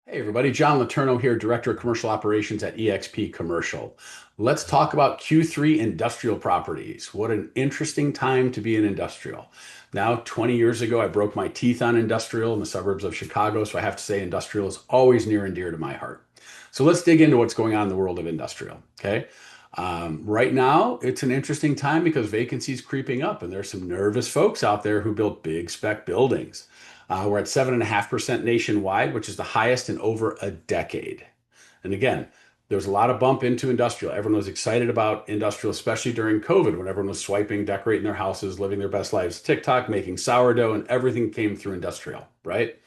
Hey everybody, John LeTourneau here, Director of Commercial Operations at eXp Commercial. Let's talk about Q3 industrial properties. What an interesting time to be in industrial. Now, 20 years ago, I broke my teeth on industrial in the suburbs of Chicago, so I have to say industrial is always near and dear to my heart. So let's dig into what's going on in the world of industrial, okay? Right now, it's an interesting time because vacancy is creeping up, and there's some nervous folks out there who build big spec buildings. We're at 7.5% nationwide, which is the highest in over a decade. And again, there's a lot of bump into industrial. Everyone was excited about industrial, especially during COVID, when everyone was swiping, decorating their houses, living their best lives, TikTok, making sourdough, and everything came through industrial, right?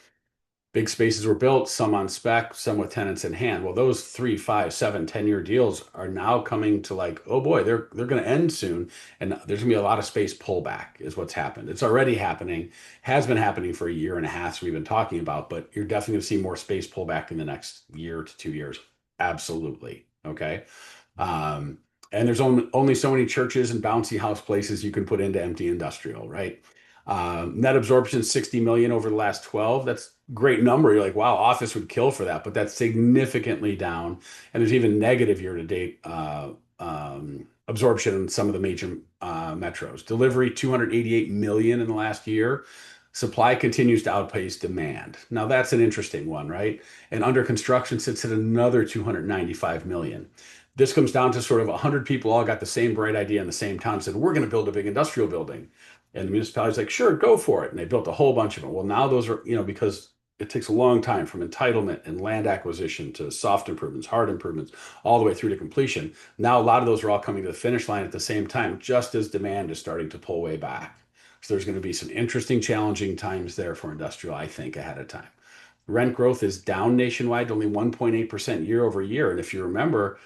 Big spaces were built, some on spec, some with tenants in hand. Well, those 3, 5, 7, 10-year deals are now coming to like, oh boy, they're going to end soon. And there's going to be a lot of space pullback is what's happened. It's already happening, has been happening for a year and a half, so we've been talking about, but you're definitely going to see more space pullback in the next year to 2 years. Absolutely. Okay. And there's only so many churches and bouncy house places you can put into empty industrial, right? Net absorption 60 million over the last 12. That's a great number. You're like, wow, office would kill for that, but that's significantly down. And there's even negative year to date absorption in some of the major metros. Delivery 288 million in the last year. Supply continues to outpace demand. Now that's an interesting one, right? And under construction sits at another 295 million. This comes down to sort of 100 people all got the same bright idea in the same town, said, we're going to build a big industrial building. And the municipality's like, sure, go for it. And they built a whole bunch of them. Well, now those are, because it takes a long time from entitlement and land acquisition to soft improvements, hard improvements, all the way through to completion. Now, a lot of those are all coming to the finish line at the same time, just as demand is starting to pull way back. So there's going to be some interesting, challenging times there for industrial, I think, ahead of time. Rent growth is down nationwide, only 1.8% year over year. And if you remember,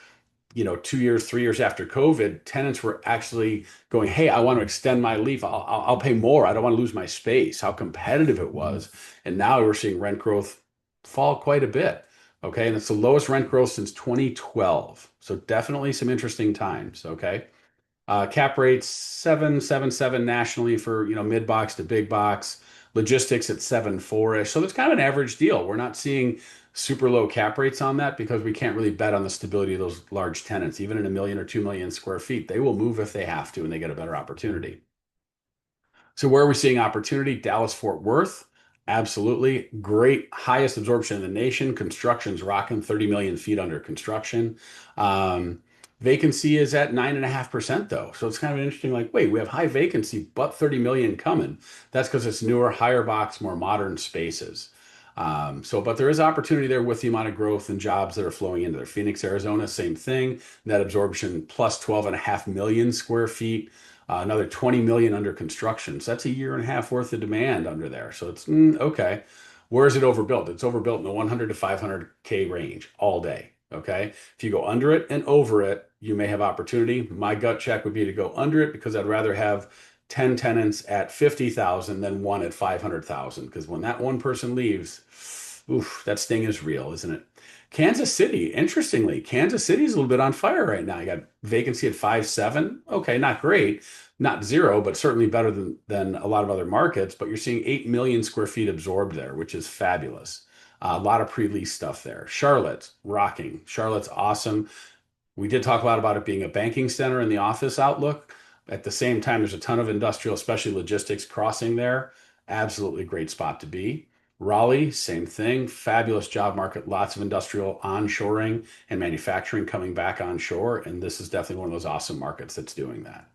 2 years, 3 years after COVID, tenants were actually going, hey, I want to extend my lease. I'll pay more. I don't want to lose my space. How competitive it was. And now we're seeing rent growth fall quite a bit. Okay. And it's the lowest rent growth since 2012. So definitely some interesting times. Okay. Cap rates 7.77 nationally for mid box to big box. Logistics at 7.4-ish. So that's kind of an average deal. We're not seeing super low cap rates on that because we can't really bet on the stability of those large tenants. Even in a million or 2 million square feet, they will move if they have to and they get a better opportunity. So where are we seeing opportunity? Dallas, Fort Worth. Absolutely. Great. Highest absorption in the nation. Construction's rocking 30 million feet under construction. Vacancy is at 9.5% though. So it's kind of interesting, like, wait, we have high vacancy, but 30 million coming. That's because it's newer, higher box, more modern spaces. But there is opportunity there with the amount of growth and jobs that are flowing into there. Phoenix, Arizona, same thing. Net absorption plus 12.5 million square feet. Another 20 million under construction. So that's a year and a half worth of demand under there. So it's okay. Where is it overbuilt? It's overbuilt in the 100 to 500K range all day. Okay. If you go under it and over it, you may have opportunity. My gut check would be to go under it because I'd rather have 10 tenants at 50,000 than one at 500,000. Because when that one person leaves, oof, that sting is real, isn't it? Kansas City, interestingly, Kansas City is a little bit on fire right now. You got vacancy at 5.7. Okay, not great, not zero, but certainly better than a lot of other markets. But you're seeing 8 million square feet absorbed there, which is fabulous. A lot of pre-lease stuff there. Charlotte's rocking. Charlotte's awesome. We did talk a lot about it being a banking center in the office outlook. At the same time, there's a ton of industrial, especially logistics crossing there. Absolutely great spot to be. Raleigh, same thing. Fabulous job market. Lots of industrial onshoring and manufacturing coming back onshore. And this is definitely one of those awesome markets that's doing that.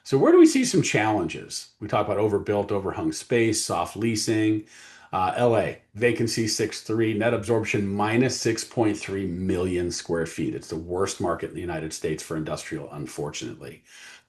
So where do we see some challenges? We talk about overbuilt, overhung space, soft leasing. LA, vacancy 6.3, net absorption minus 6.3 million square feet. It's the worst market in the United States for industrial, unfortunately.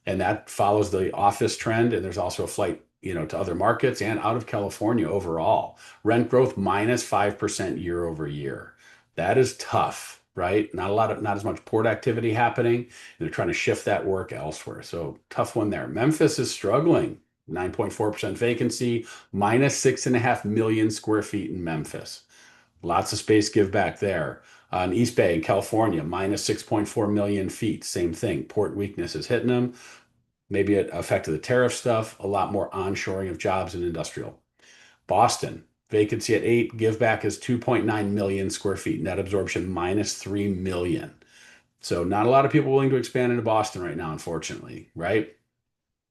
And that follows the office trend. And there's also a flight, to other markets and out of California overall. Rent growth minus 5% year over year. That is tough, right? Not as much port activity happening. And they're trying to shift that work elsewhere. So tough one there. Memphis is struggling. 9.4% vacancy, minus 6.5 million square feet in Memphis. Lots of space give back there. In East Bay in California, minus 6.4 million feet. Same thing. Port weakness is hitting them. Maybe it affected the tariff stuff, a lot more onshoring of jobs in industrial. Boston, Vacancy at 8, give back is 2.9 million square feet, net absorption minus 3 million. So not a lot of people willing to expand into Boston right now, unfortunately, right?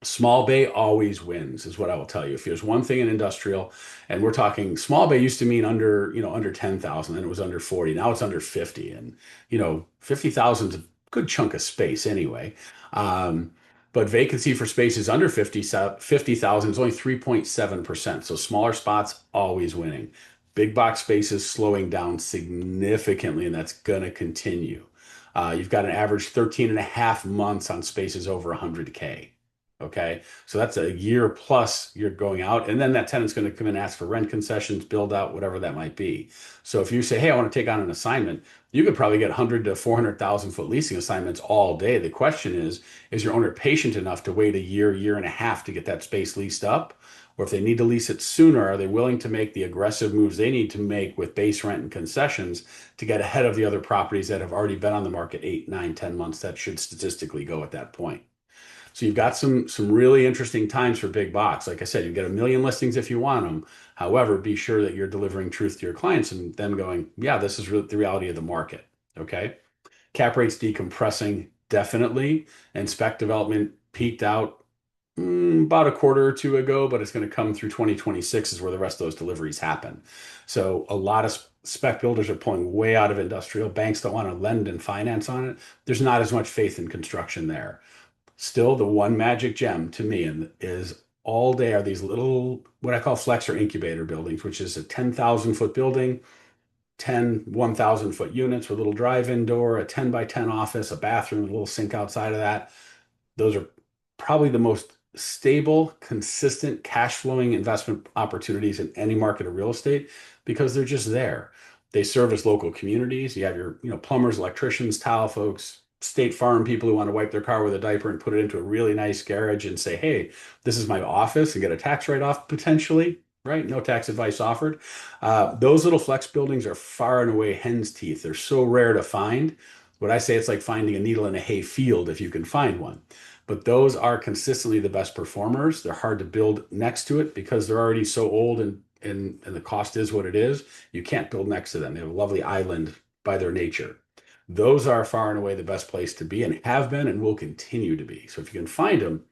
Small bay always wins, is what I will tell you. If there's one thing in industrial, and we're talking small bay used to mean under, under 10,000, then it was under 40. Now it's under 50. And, 50,000 is a good chunk of space anyway. Um, but vacancy for spaces under 50,000 is only 3.7%. So smaller spots always winning. Big box spaces slowing down significantly, and that's going to continue. You've got an average 13 and a half months on spaces over 100K. Okay. So that's a year plus you're going out. And then that tenant's going to come in and ask for rent concessions, build out, whatever that might be. So if you say, hey, I want to take on an assignment, you could probably get 100 to 400,000 foot leasing assignments all day. The question is your owner patient enough to wait a year, year and a half to get that space leased up? Or if they need to lease it sooner, are they willing to make the aggressive moves they need to make with base rent and concessions to get ahead of the other properties that have already been on the market 8, 9, 10 months that should statistically go at that point? So you've got some really interesting times for big box. Like I said, you get a million listings if you want them. However, be sure that you're delivering truth to your clients and them going, yeah, this is the reality of the market. Okay. Cap rates decompressing definitely, and spec development peaked out about a quarter or two ago, but it's going to come through 2026 is where the rest of those deliveries happen. So a lot of spec builders are pulling way out of industrial. Banks don't want to lend and finance on it. There's not as much faith in construction there. Still, the one magic gem to me is all day are these little, what I call flex or incubator buildings, which is a 10,000 foot building, 10 1,000 foot units with a little drive-in door, a 10 by 10 office, a bathroom, a little sink outside of that. Those are probably the most stable, consistent cash flowing investment opportunities in any market of real estate because they're just there. They serve as local communities. You have your, plumbers, electricians, tile folks, State Farm people who want to wipe their car with a diaper and put it into a really nice garage and say, hey, this is my office, and get a tax write-off potentially, right? No tax advice offered. Those little flex buildings are far and away hen's teeth. They're so rare to find. What I say, it's like finding a needle in a hay field if you can find one. But those are consistently the best performers. They're hard to build next to it because they're already so old and the cost is what it is. You can't build next to them. They have a lovely island by their nature. Those are far and away the best place to be and have been and will continue to be. So if you can find them,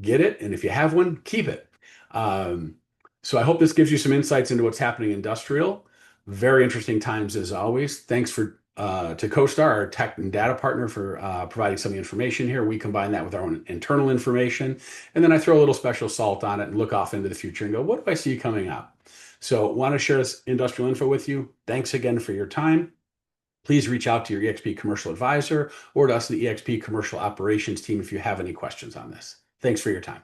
get it. And if you have one, keep it. Um, so I hope this gives you some insights into what's happening industrial. Very interesting times as always. Thanks to CoStar, our tech and data partner, for providing some of the information here. We combine that with our own internal information, and then I throw a little special salt on it and look off into the future and go, what do I see coming up? So want to share this industrial info with you. Thanks again for your time. Please reach out to your eXp commercial advisor or to us, the eXp commercial operations team, if you have any questions on this. Thanks for your time.